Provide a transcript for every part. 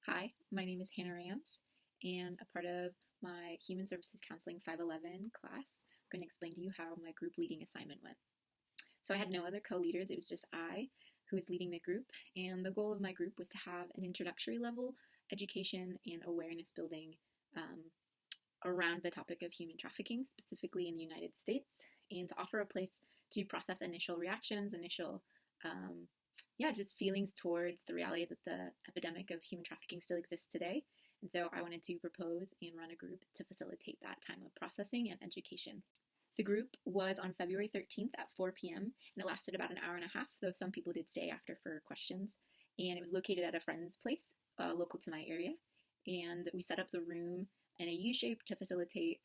Hi, my name is Hannah Rams, and a part of my Human Services Counseling 511 class, I'm going to explain to you how my group leading assignment went. So I had no other co-leaders, it was just I who was leading the group, and the goal of my group was to have an introductory level education and awareness building um, around the topic of human trafficking, specifically in the United States, and to offer a place to process initial reactions, initial um, just feelings towards the reality that the epidemic of human trafficking still exists today. And so I wanted to propose and run a group to facilitate that time of processing and education. The group was on February 13th at 4 p.m. and it lasted about an hour and a half, though some people did stay after for questions. And it was located at a friend's place local to my area. And we set up the room in a U shape to facilitate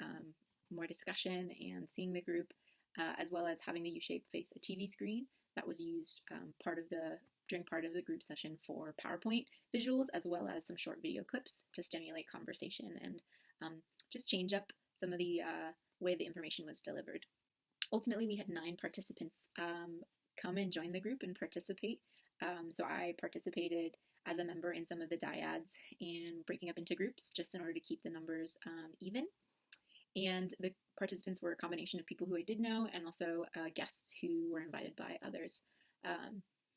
more discussion and seeing the group, as well as having the U shape face a TV screen that was used during part of the group session for PowerPoint visuals, as well as some short video clips to stimulate conversation and just change up some of the way the information was delivered. Ultimately, we had 9 participants come and join the group and participate. So I participated as a member in some of the dyads and breaking up into groups just in order to keep the numbers even. And the participants were a combination of people who I did know and also guests who were invited by others.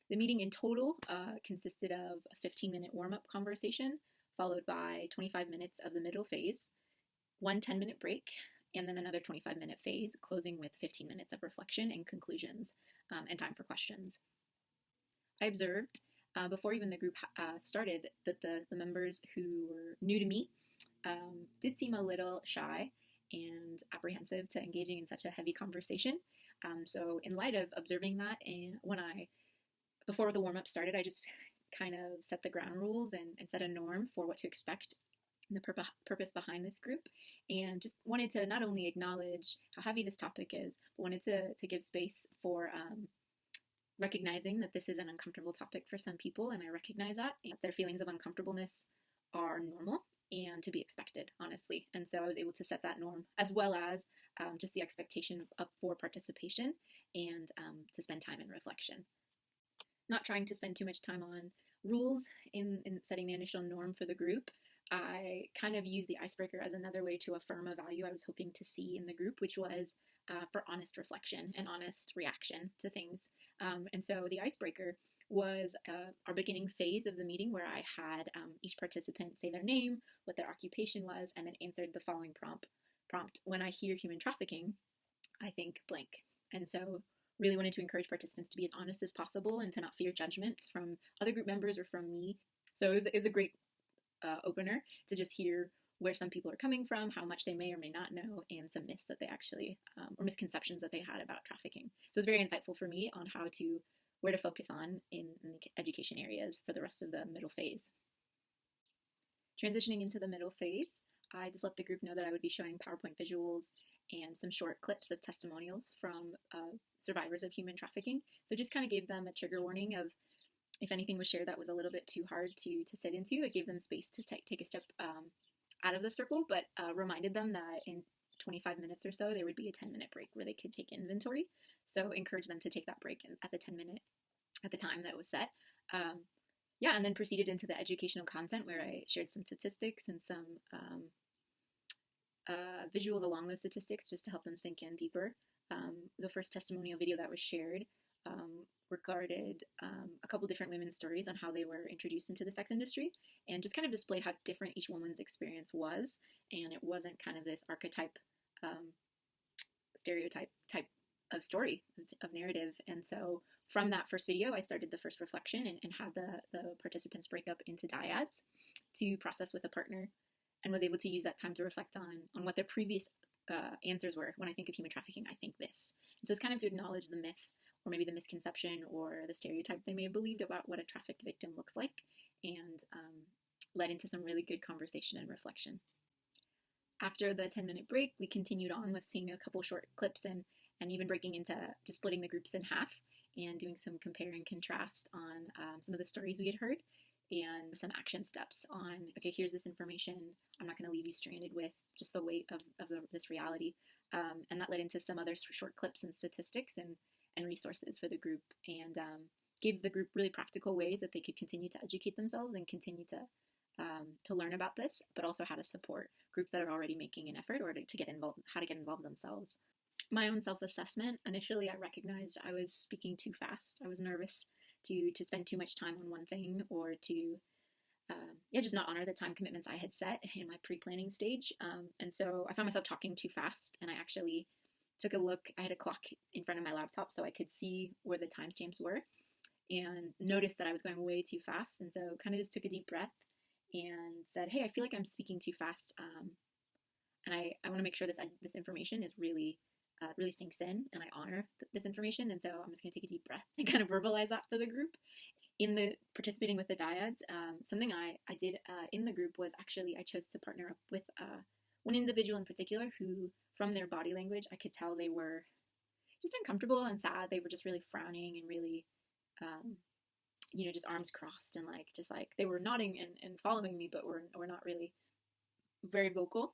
The meeting in total consisted of a 15-minute warm-up conversation, followed by 25 minutes of the middle phase, one 10-minute break, and then another 25-minute phase, closing with 15 minutes of reflection and conclusions and time for questions. I observed before even the group started that the members who were new to me did seem a little shy and apprehensive to engaging in such a heavy conversation. So in light of observing that, and before the warm-up started, I just kind of set the ground rules and set a norm for what to expect and the purpose behind this group, and just wanted to not only acknowledge how heavy this topic is, but wanted to give space for recognizing that this is an uncomfortable topic for some people, and I recognize that, and their feelings of uncomfortableness are normal and to be expected, honestly. And so I was able to set that norm, as well as just the expectation for participation and to spend time in reflection. Not trying to spend too much time on rules in setting the initial norm for the group. I kind of used the icebreaker as another way to affirm a value I was hoping to see in the group, which was for honest reflection and honest reaction to things. And so the icebreaker was our beginning phase of the meeting, where I had each participant say their name, what their occupation was, and then answered the following prompt. When I hear human trafficking, I think blank. And so really wanted to encourage participants to be as honest as possible and to not fear judgment from other group members or from me. So it was a great opener to just hear where some people are coming from, how much they may or may not know, and some myths that they actually, or misconceptions that they had about trafficking. So it was very insightful for me on where to focus on in the education areas for the rest of the middle phase. Transitioning into the middle phase, I just let the group know that I would be showing PowerPoint visuals and some short clips of testimonials from survivors of human trafficking. So just kind of gave them a trigger warning of if anything was shared that was a little bit too hard to sit into. It gave them space to take a step out of the circle, but reminded them that in 25 minutes or so, there would be a 10-minute break where they could take inventory. So encourage them to take that break at the time that was set. And then proceeded into the educational content, where I shared some statistics and some visuals along those statistics just to help them sink in deeper. The first testimonial video that was shared regarded a couple different women's stories on how they were introduced into the sex industry, and just kind of displayed how different each woman's experience was, and it wasn't kind of this archetype, stereotype type of story, of narrative. And so from that first video, I started the first reflection and had the participants break up into dyads to process with a partner, and was able to use that time to reflect on what their previous answers were. When I think of human trafficking, I think this. And so it's kind of to acknowledge the myth, or maybe the misconception or the stereotype they may have believed about what a trafficked victim looks like, and led into some really good conversation and reflection. After the 10-minute break, we continued on with seeing a couple short clips and even breaking into just splitting the groups in half and doing some compare and contrast on some of the stories we had heard, and some action steps on, okay, here's this information. I'm not going to leave you stranded with just the weight of this reality. And that led into some other short clips and statistics and resources for the group, and gave the group really practical ways that they could continue to educate themselves and continue to to learn about this, but also how to support groups that are already making an effort or to get involved, how to get involved themselves. My own self-assessment, initially I recognized I was speaking too fast. I was nervous to spend too much time on one thing or to just not honor the time commitments I had set in my pre-planning stage. And so I found myself talking too fast, and I actually took a look. I had a clock in front of my laptop so I could see where the timestamps were and noticed that I was going way too fast. And so kind of just took a deep breath and said, hey, I feel like I'm speaking too fast. And I want to make sure this information is really sinks in and I honor this information. And so I'm just going to take a deep breath and kind of verbalize that for the group. In the participating with the dyads, something I did in the group was actually I chose to partner up with one individual in particular who, from their body language, I could tell they were just uncomfortable and sad. They were just really frowning and really, just arms crossed and just like they were nodding and following me, but were not really very vocal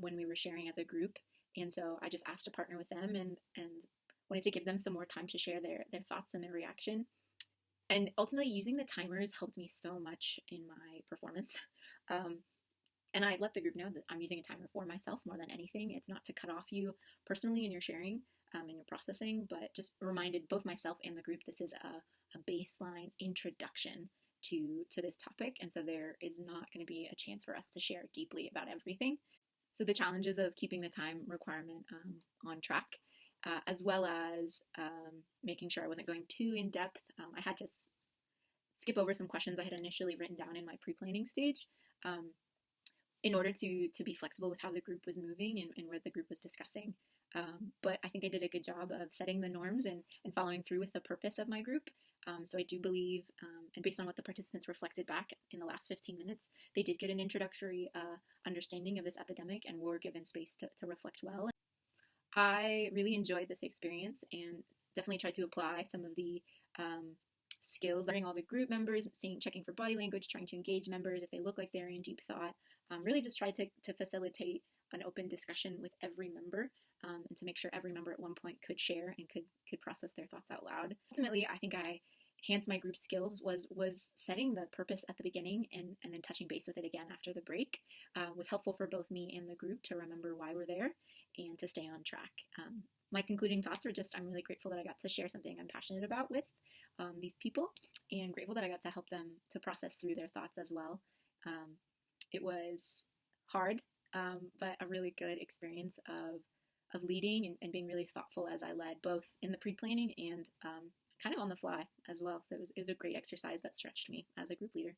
when we were sharing as a group. And so I just asked to partner with them and wanted to give them some more time to share their thoughts and their reaction. And ultimately, using the timers helped me so much in my performance. And I let the group know that I'm using a timer for myself more than anything. It's not to cut off you personally in your sharing and your processing, but just reminded both myself and the group this is a baseline introduction to this topic. And so there is not going to be a chance for us to share deeply about everything. So the challenges of keeping the time requirement on track, as well as making sure I wasn't going too in depth. I had to skip over some questions I had initially written down in my pre-planning stage in order to be flexible with how the group was moving and what the group was discussing. But I think I did a good job of setting the norms and following through with the purpose of my group. So I do believe, and based on what the participants reflected back in the last 15 minutes, they did get an introductory understanding of this epidemic and were given space to reflect well. I really enjoyed this experience and definitely tried to apply some of the skills, letting all the group members, checking for body language, trying to engage members if they look like they're in deep thought. Really just tried to facilitate an open discussion with every member and to make sure every member at one point could share and could process their thoughts out loud. Ultimately, I think I enhanced my group skills was setting the purpose at the beginning and then touching base with it again after the break was helpful for both me and the group to remember why we're there and to stay on track. My concluding thoughts are just I'm really grateful that I got to share something I'm passionate about with these people and grateful that I got to help them to process through their thoughts as well. It was hard, but a really good experience of leading and being really thoughtful as I led, both in the pre-planning and kind of on the fly as well. So it was a great exercise that stretched me as a group leader.